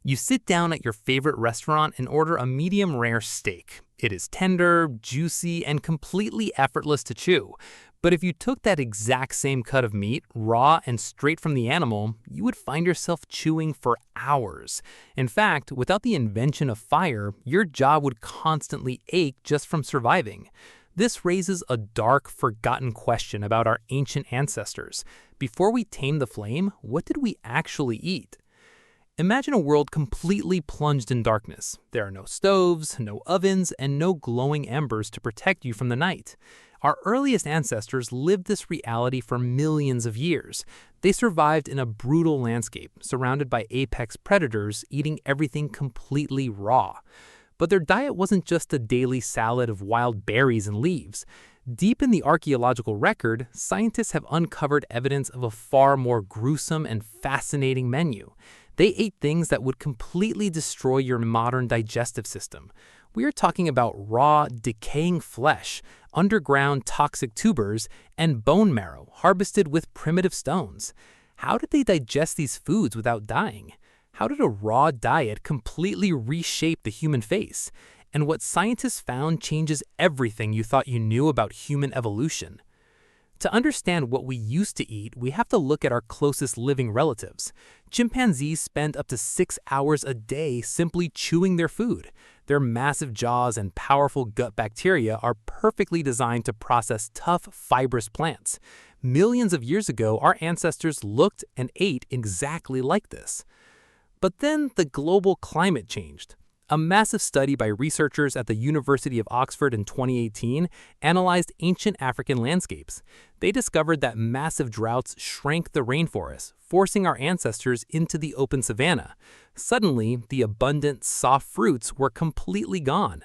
You sit down at your favorite restaurant and order a medium rare steak. It is tender, juicy, and completely effortless to chew. But if you took that exact same cut of meat, raw and straight from the animal, you would find yourself chewing for hours. In fact, without the invention of fire, your jaw would constantly ache just from surviving. This raises a dark, forgotten question about our ancient ancestors. Before we tamed the flame, what did we actually eat? Imagine a world completely plunged in darkness. There are no stoves, no ovens, and no glowing embers to protect you from the night. Our earliest ancestors lived this reality for millions of years. They survived in a brutal landscape, surrounded by apex predators, eating everything completely raw. But their diet wasn't just a daily salad of wild berries and leaves. Deep in the archaeological record, scientists have uncovered evidence of a far more gruesome and fascinating menu. They ate things that would completely destroy your modern digestive system. We are talking about raw, decaying flesh, underground toxic tubers, and bone marrow harvested with primitive stones. How did they digest these foods without dying? How did a raw diet completely reshape the human face? And what scientists found changes everything you thought you knew about human evolution. To understand what we used to eat, we have to look at our closest living relatives. Chimpanzees spend up to 6 hours a day simply chewing their food. Their massive jaws and powerful gut bacteria are perfectly designed to process tough, fibrous plants. Millions of years ago, our ancestors looked and ate exactly like this. But then the global climate changed. A massive study by researchers at the University of Oxford in 2018 analyzed ancient African landscapes. They discovered that massive droughts shrank the rainforest, forcing our ancestors into the open savanna. Suddenly, the abundant, soft fruits were completely gone.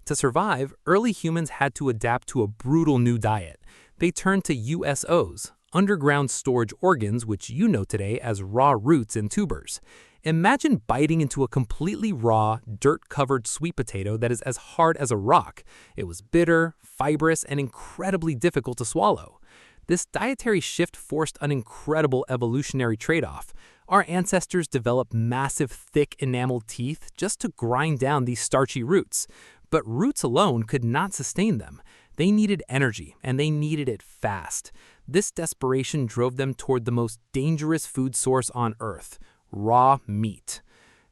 To survive, early humans had to adapt to a brutal new diet. They turned to USOs, underground storage organs, which you know today as raw roots and tubers. Imagine biting into a completely raw, dirt-covered sweet potato that is as hard as a rock. It was bitter, fibrous, and incredibly difficult to swallow. This dietary shift forced an incredible evolutionary trade-off. Our ancestors developed massive, thick, enameled teeth just to grind down these starchy roots. But roots alone could not sustain them. They needed energy, and they needed it fast. This desperation drove them toward the most dangerous food source on Earth: raw meat.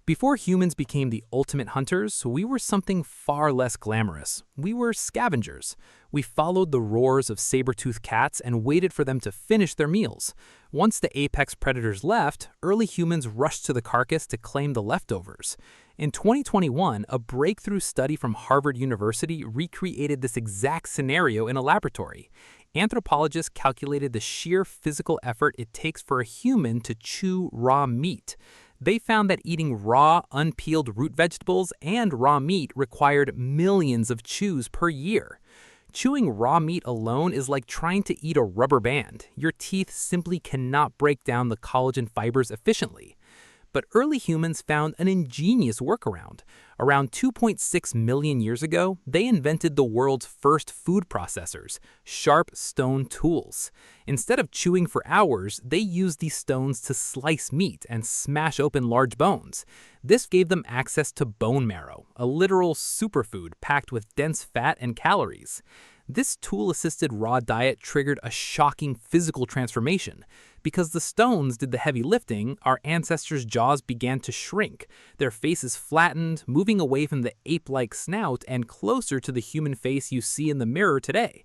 Before humans became the ultimate hunters, we were something far less glamorous. We were scavengers. We followed the roars of saber-toothed cats and waited for them to finish their meals. Once the apex predators left, early humans rushed to the carcass to claim the leftovers. In 2021, a breakthrough study from Harvard University recreated this exact scenario in a laboratory. Anthropologists calculated the sheer physical effort it takes for a human to chew raw meat. They found that eating raw, unpeeled root vegetables and raw meat required millions of chews per year. Chewing raw meat alone is like trying to eat a rubber band. Your teeth simply cannot break down the collagen fibers efficiently. But early humans found an ingenious workaround. Around 2.6 million years ago, they invented the world's first food processors, sharp stone tools. Instead of chewing for hours, they used these stones to slice meat and smash open large bones. This gave them access to bone marrow, a literal superfood packed with dense fat and calories. This tool-assisted raw diet triggered a shocking physical transformation. Because the stones did the heavy lifting, our ancestors' jaws began to shrink. Their faces flattened, moving away from the ape-like snout and closer to the human face you see in the mirror today.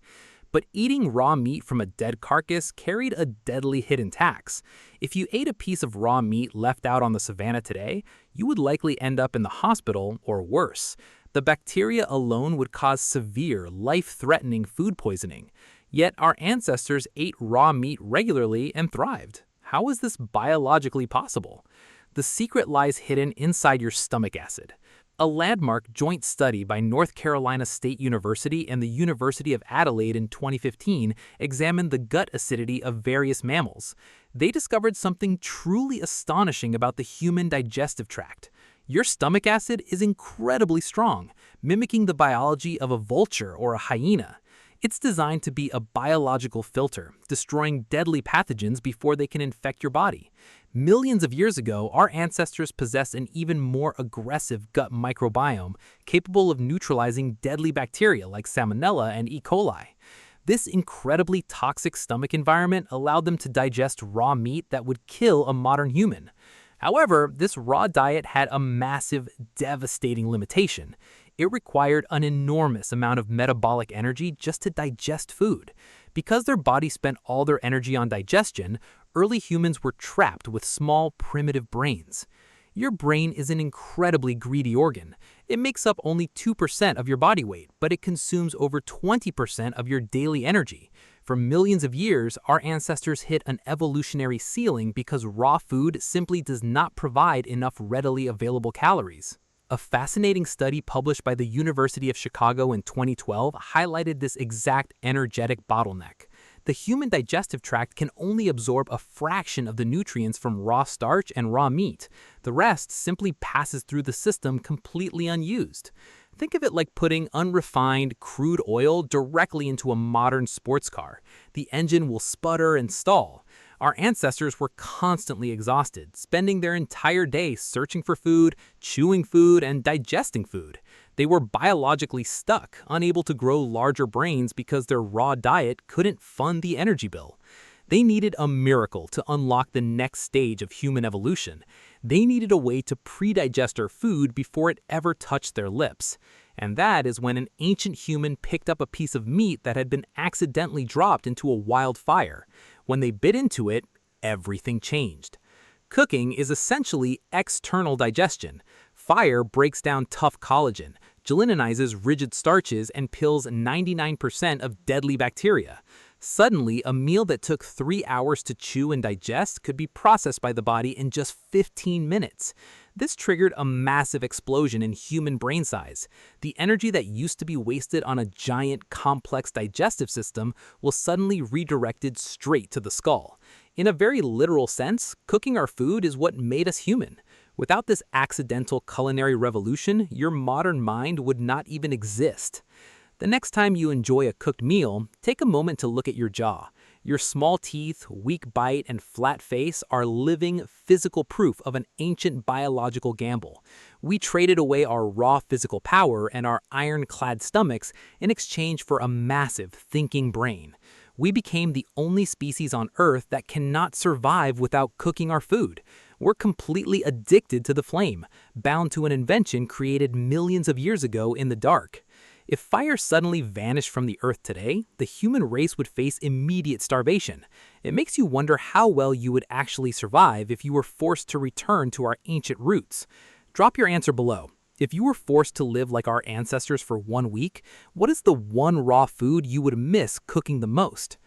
But eating raw meat from a dead carcass carried a deadly hidden tax. If you ate a piece of raw meat left out on the savannah today, you would likely end up in the hospital or worse. The bacteria alone would cause severe, life-threatening food poisoning. Yet our ancestors ate raw meat regularly and thrived. How is this biologically possible? The secret lies hidden inside your stomach acid. A landmark joint study by North Carolina State University and the University of Adelaide in 2015 examined the gut acidity of various mammals. They discovered something truly astonishing about the human digestive tract. Your stomach acid is incredibly strong, mimicking the biology of a vulture or a hyena. It's designed to be a biological filter, destroying deadly pathogens before they can infect your body. Millions of years ago, our ancestors possessed an even more aggressive gut microbiome capable of neutralizing deadly bacteria like Salmonella and E. coli. This incredibly toxic stomach environment allowed them to digest raw meat that would kill a modern human. However, this raw diet had a massive, devastating limitation. It required an enormous amount of metabolic energy just to digest food. Because their body spent all their energy on digestion, early humans were trapped with small, primitive brains. Your brain is an incredibly greedy organ. It makes up only 2% of your body weight, but it consumes over 20% of your daily energy. For millions of years, our ancestors hit an evolutionary ceiling because raw food simply does not provide enough readily available calories. A fascinating study published by the University of Chicago in 2012 highlighted this exact energetic bottleneck. The human digestive tract can only absorb a fraction of the nutrients from raw starch and raw meat. The rest simply passes through the system completely unused. Think of it like putting unrefined, crude oil directly into a modern sports car. The engine will sputter and stall. Our ancestors were constantly exhausted, spending their entire day searching for food, chewing food, and digesting food. They were biologically stuck, unable to grow larger brains because their raw diet couldn't fund the energy bill. They needed a miracle to unlock the next stage of human evolution. They needed a way to pre-digest their food before it ever touched their lips. And that is when an ancient human picked up a piece of meat that had been accidentally dropped into a wildfire. When they bit into it, everything changed. Cooking is essentially external digestion. Fire breaks down tough collagen, gelatinizes rigid starches, and kills 99% of deadly bacteria. Suddenly, a meal that took 3 hours to chew and digest could be processed by the body in just 15 minutes. This triggered a massive explosion in human brain size. The energy that used to be wasted on a giant, complex digestive system was suddenly redirected straight to the skull. In a very literal sense, cooking our food is what made us human. Without this accidental culinary revolution, your modern mind would not even exist. The next time you enjoy a cooked meal, take a moment to look at your jaw. Your small teeth, weak bite, and flat face are living, physical proof of an ancient biological gamble. We traded away our raw physical power and our iron-clad stomachs in exchange for a massive, thinking brain. We became the only species on Earth that cannot survive without cooking our food. We're completely addicted to the flame, bound to an invention created millions of years ago in the dark. If fire suddenly vanished from the Earth today, the human race would face immediate starvation. It makes you wonder how well you would actually survive if you were forced to return to our ancient roots. Drop your answer below. If you were forced to live like our ancestors for 1 week, what is the one raw food you would miss cooking the most?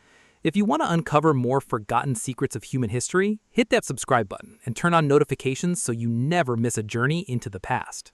If you want to uncover more forgotten secrets of human history, hit that subscribe button and turn on notifications so you never miss a journey into the past.